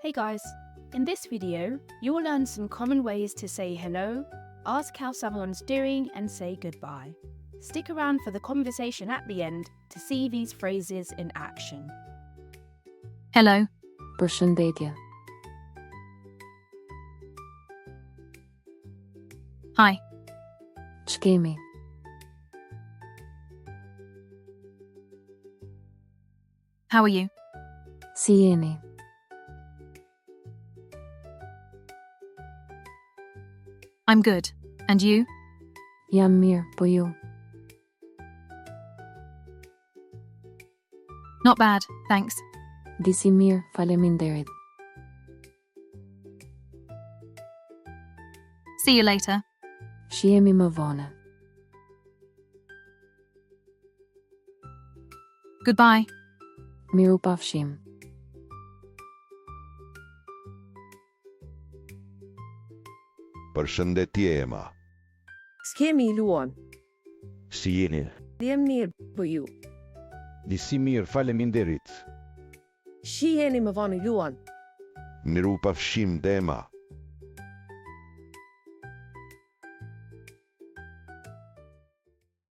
Hey guys, in this video, you will learn some common ways to say hello, ask how someone's doing, and say goodbye. Stick around for the conversation at the end to see these phrases in action. Hello. Përshëndetje. Hi. Ç'kemi? How are you? Si jeni? I'm good. And you? Jam mirë, po ju? Not bad, thanks. Disi mirë, faleminderit. See you later. Shihemi më vonë. Goodbye. Mirupafshim. Përshëndetje Ema. S'kemi luan. Si jeni? Jem mirë, po ju. Disi mirë, faleminderit. Shiheni më vonë luan. Mirupafshim Dema.